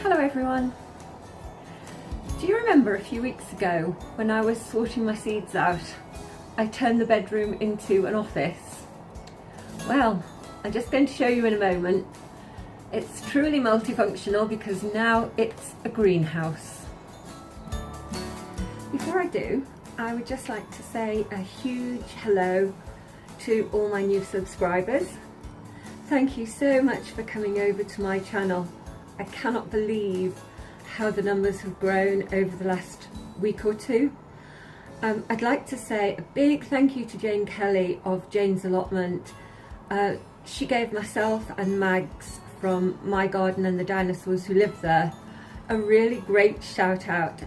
Hello everyone. Do you remember a few weeks ago when I was sorting my seeds out, I turned the bedroom into an office? Well, I'm just going to show you in a moment. It's truly multifunctional because now it's a greenhouse. Before I do, I would just like to say a huge hello to all my new subscribers. Thank you so much for coming over to my channel. I cannot believe how the numbers have grown over the last week or two. I'd like to say a big thank you to Jane Kelly of Jane's Allotment. She gave myself and Mags from My Garden and the dinosaurs who live there a really great shout out.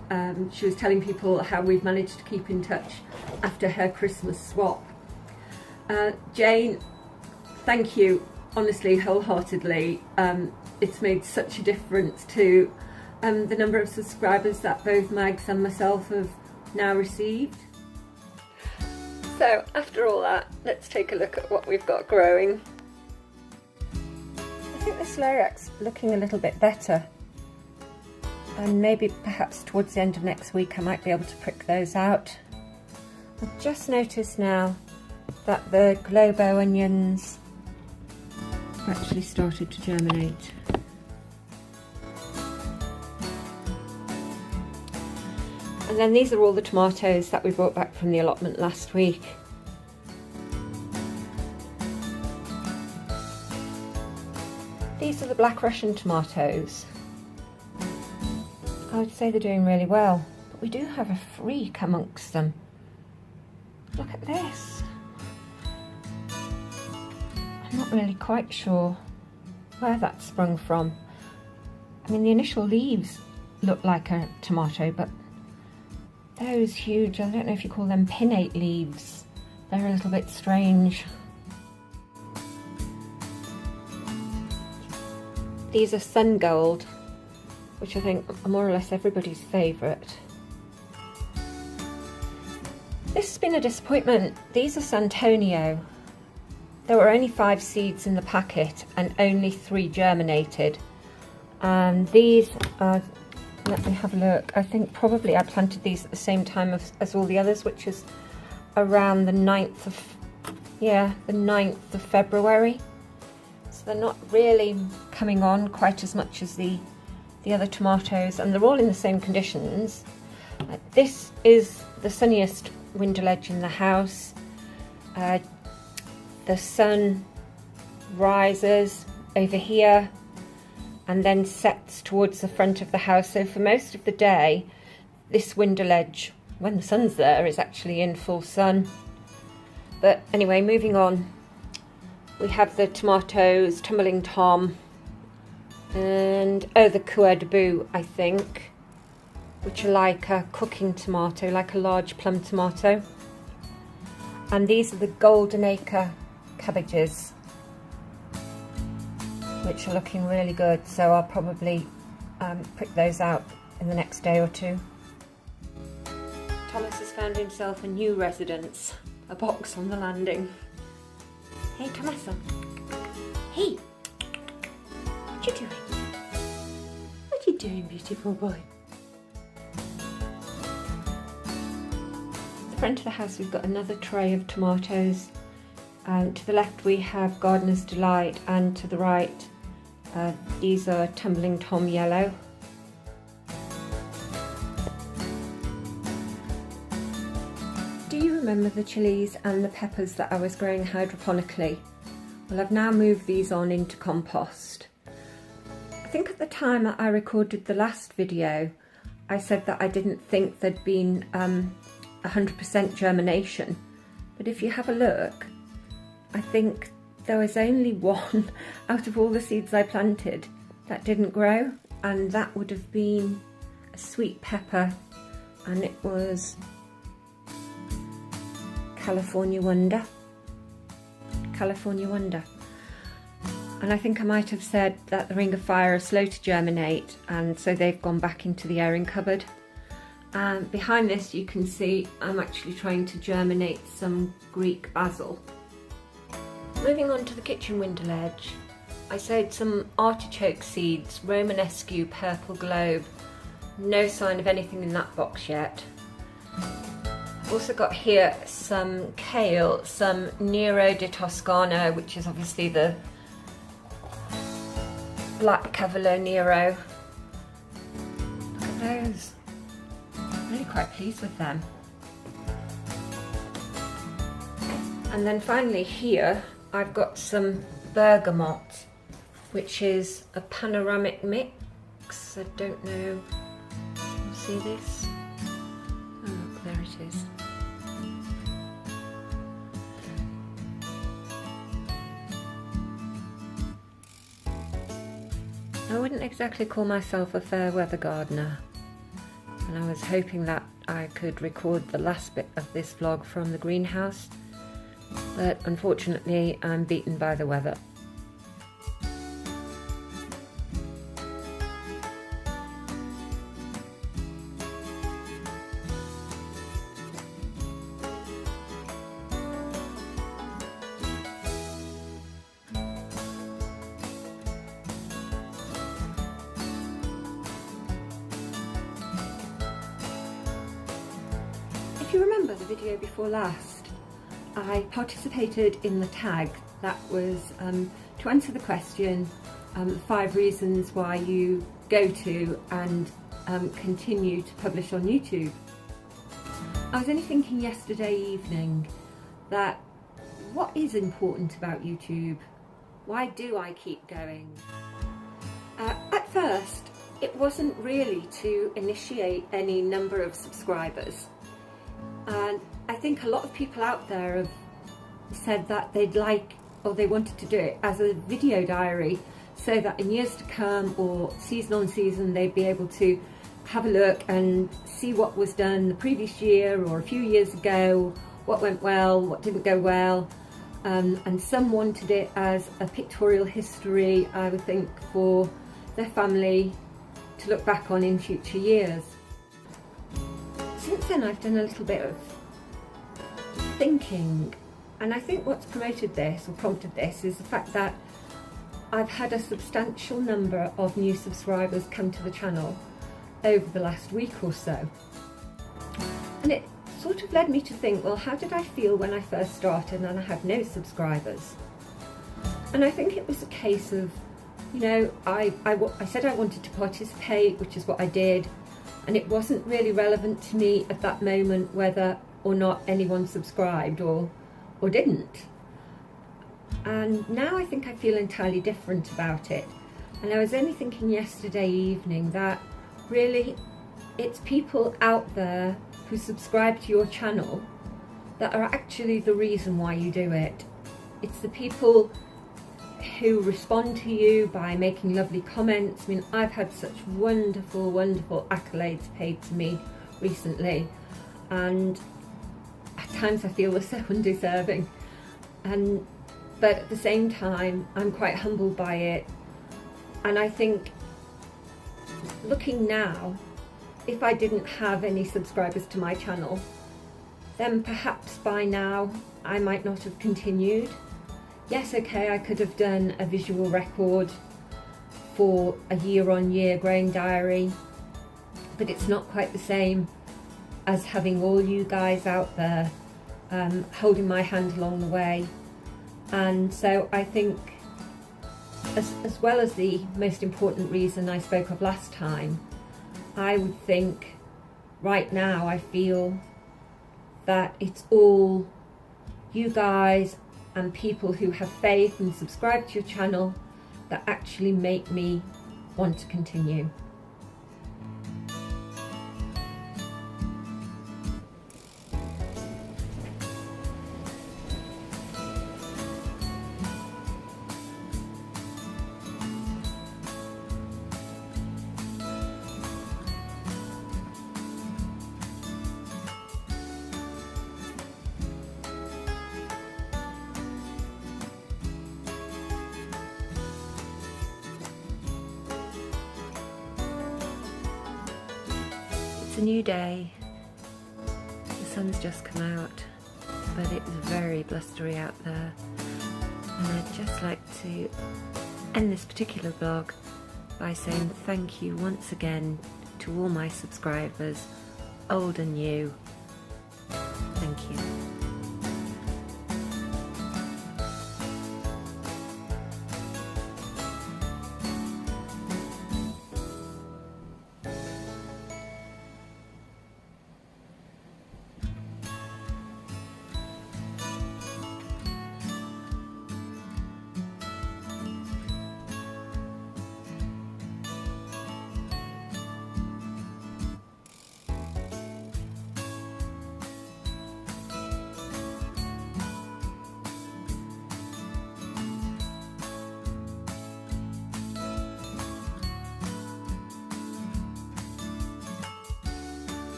She was telling people how we've managed to keep in touch after her Christmas swap. Jane, thank you, honestly, wholeheartedly. It's made such a difference to the number of subscribers that both Mags and myself have now received. So after all that, let's take a look at what we've got growing. I think the Slowak's looking a little bit better, and maybe perhaps towards the end of next week I might be able to prick those out. I've just noticed now that the Globo onions actually started to germinate. And then these are all the tomatoes that we brought back from the allotment last week. These are the Black Russian tomatoes. I would say they're doing really well, but we do have a freak amongst them. Look at this. I'm not really quite sure where that sprung from. I mean, the initial leaves look like a tomato, but those huge, I don't know if you call them pinnate leaves, they're a little bit strange. These are Sun Gold, which I think are more or less everybody's favourite. This has been a disappointment. These are Santonio. There were only 5 seeds in the packet and only 3 germinated. And these are, let me have a look, I think probably I planted these at the same time as all the others, which is around the 9th of February. So they're not really coming on quite as much as the other tomatoes, and they're all in the same conditions. This is the sunniest window ledge in the house. The sun rises over here and then sets towards the front of the house, so for most of the day this window ledge, when the sun's there, is actually in full sun. But anyway, moving on, we have the tomatoes, Tumbling Tom, and the Coeur de Boue, I think, which are like a cooking tomato, like a large plum tomato. And these are the Golden Acre cabbages, which are looking really good, so I'll probably prick those out in the next day or two. Thomas has found himself a new residence, a box on the landing. Hey Thomas, hey, what you doing? What you doing, beautiful boy? At the front of the house we've got another tray of tomatoes. To the left we have Gardener's Delight, and to the right these are Tumbling Tom Yellow. Do you remember the chilies and the peppers that I was growing hydroponically? Well, I've now moved these on into compost. I think at the time that I recorded the last video I said that I didn't think there'd been 100% germination, but if you have a look, I think there was only one out of all the seeds I planted that didn't grow, and that would have been a sweet pepper, and it was California Wonder. California Wonder. And I think I might have said that the Ring of Fire are slow to germinate, and so they've gone back into the airing cupboard. And behind this you can see I'm actually trying to germinate some Greek basil. Moving on to the kitchen window ledge, I sowed some artichoke seeds, Romanesque Purple Globe. No sign of anything in that box yet. I've also got here some kale, some Nero di Toscana, which is obviously the black Cavolo Nero. Look at those. I'm really quite pleased with them. And then finally here I've got some bergamot, which is a panoramic mix. I don't know, you see this? Oh look, there it is. I wouldn't exactly call myself a fair weather gardener, and I was hoping that I could record the last bit of this vlog from the greenhouse, but unfortunately I'm beaten by the weather. If you remember the video before last, I participated in the tag that was to answer the question, 5 reasons why you go to and continue to publish on YouTube. I was only thinking yesterday evening that what is important about YouTube? Why do I keep going? At first, it wasn't really to initiate any number of subscribers. And I think a lot of people out there have said that they'd like, or they wanted to do it as a video diary, so that in years to come or season on season they'd be able to have a look and see what was done the previous year or a few years ago, what went well, what didn't go well. And some wanted it as a pictorial history, I would think, for their family to look back on in future years. Since then I've done a little bit of thinking, and I think what's promoted this or prompted this is the fact that I've had a substantial number of new subscribers come to the channel over the last week or so. And it sort of led me to think, well, how did I feel when I first started and I had no subscribers? And I think it was a case of, you know, I said I wanted to participate, which is what I did. And it wasn't really relevant to me at that moment whether or not anyone subscribed or didn't. And now I think I feel entirely different about it. And I was only thinking yesterday evening that really it's people out there who subscribe to your channel that are actually the reason why you do it. It's the people who respond to you by making lovely comments. I mean, I've had such wonderful, wonderful accolades paid to me recently, and at times I feel they're so undeserving. But at the same time, I'm quite humbled by it. And I think, looking now, if I didn't have any subscribers to my channel, then perhaps by now I might not have continued. Yes, okay, I could have done a visual record for a year-on-year growing diary, but it's not quite the same as having all you guys out there holding my hand along the way. And so I think, as well as the most important reason I spoke of last time, I would think right now I feel that it's all you guys and people who have faith and subscribe to your channel that actually make me want to continue. It's a new day, the sun's just come out, but it's very blustery out there, and I'd just like to end this particular vlog by saying thank you once again to all my subscribers, old and new,